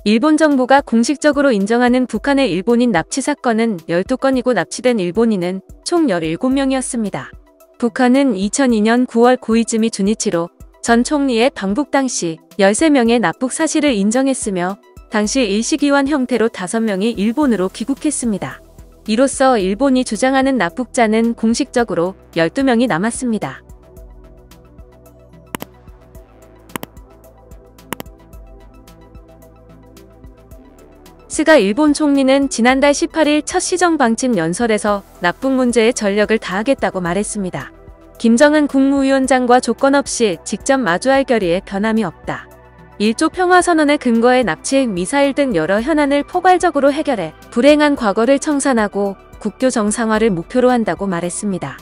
일본 정부가 공식적으로 인정하는 북한의 일본인 납치 사건은 12건이고 납치된 일본인은 총 17명이었습니다. 북한은 2002년 9월 고이즈미 주니치로 전 총리의 방북 당시 13명의 납북 사실을 인정했으며 당시 일시기환 형태로 5명이 일본으로 귀국했습니다. 이로써 일본이 주장하는 납북자는 공식적으로 12명이 남았습니다. 스가 일본 총리는 지난달 18일 첫 시정방침 연설에서 납북 문제에 전력을 다하겠다고 말했습니다. 김정은 국무위원장과 조건 없이 직접 마주할 결의에 변함이 없다. 일조 평화선언의 근거에 납치, 미사일 등 여러 현안을 포괄적으로 해결해 불행한 과거를 청산하고 국교 정상화를 목표로 한다고 말했습니다.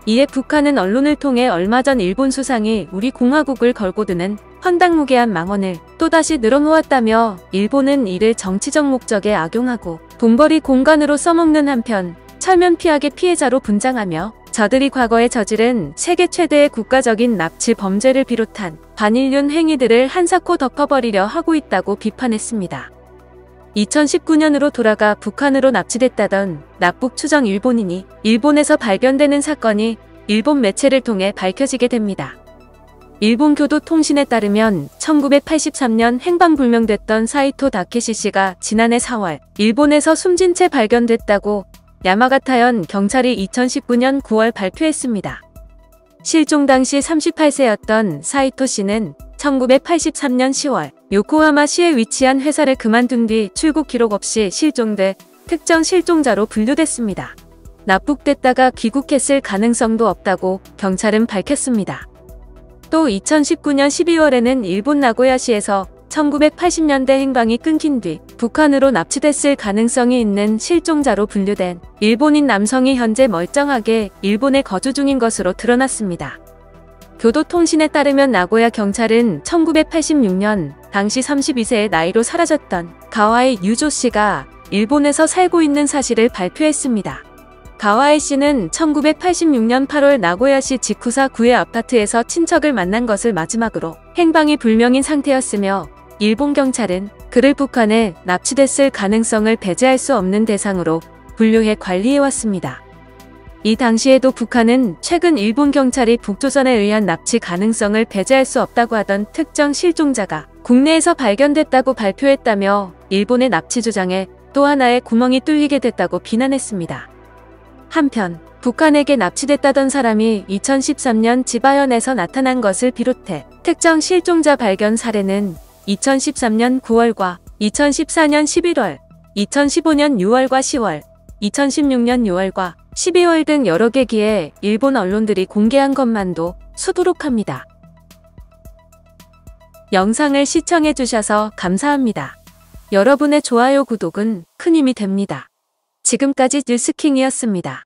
이에 북한은 언론을 통해 얼마 전 일본 수상이 우리 공화국을 걸고 드는 황당무계한 망언을 또다시 늘어놓았다며 일본은 이를 정치적 목적에 악용하고 돈벌이 공간으로 써먹는 한편 철면 피하게 피해자로 분장하며 저들이 과거에 저지른 세계 최대의 국가적인 납치 범죄를 비롯한 반인륜 행위들을 한사코 덮어버리려 하고 있다고 비판했습니다. 2019년으로 돌아가 북한으로 납치됐다던 납북 추정 일본인이 일본에서 발견되는 사건이 일본 매체를 통해 밝혀지게 됩니다. 일본 교도통신에 따르면 1983년 행방불명됐던 사이토 다케시 씨가 지난해 4월 일본에서 숨진 채 발견됐다고 야마가타현 경찰이 2019년 9월 발표했습니다. 실종 당시 38세였던 사이토 씨는 1983년 10월 요코하마시에 위치한 회사를 그만둔 뒤 출국 기록 없이 실종돼 특정 실종자로 분류됐습니다. 납북됐다가 귀국했을 가능성도 없다고 경찰은 밝혔습니다. 또 2019년 12월에는 일본 나고야시에서 1980년대 행방이 끊긴 뒤 북한으로 납치됐을 가능성이 있는 실종자로 분류된 일본인 남성이 현재 멀쩡하게 일본에 거주 중인 것으로 드러났습니다. 교도통신에 따르면 나고야 경찰은 1986년 당시 32세의 나이로 사라졌던 가와이 유조 씨가 일본에서 살고 있는 사실을 발표했습니다. 가와이 씨는 1986년 8월 나고야시 지쿠사 구의 아파트에서 친척을 만난 것을 마지막으로 행방이 불명인 상태였으며 일본 경찰은 그를 북한에 납치됐을 가능성을 배제할 수 없는 대상으로 분류해 관리해왔습니다. 이 당시에도 북한은 최근 일본 경찰이 북조선에 의한 납치 가능성을 배제할 수 없다고 하던 특정 실종자가 국내에서 발견됐다고 발표했다며 일본의 납치 주장에 또 하나의 구멍이 뚫리게 됐다고 비난했습니다. 한편 북한에게 납치됐다던 사람이 2013년 지바현에서 나타난 것을 비롯해 특정 실종자 발견 사례는 2013년 9월과 2014년 11월, 2015년 6월과 10월, 2016년 6월과 12월 등 여러 계기에 일본 언론들이 공개한 것만도 수두룩합니다. 영상을 시청해주셔서 감사합니다. 여러분의 좋아요, 구독은 큰 힘이 됩니다. 지금까지 뉴스킹이었습니다.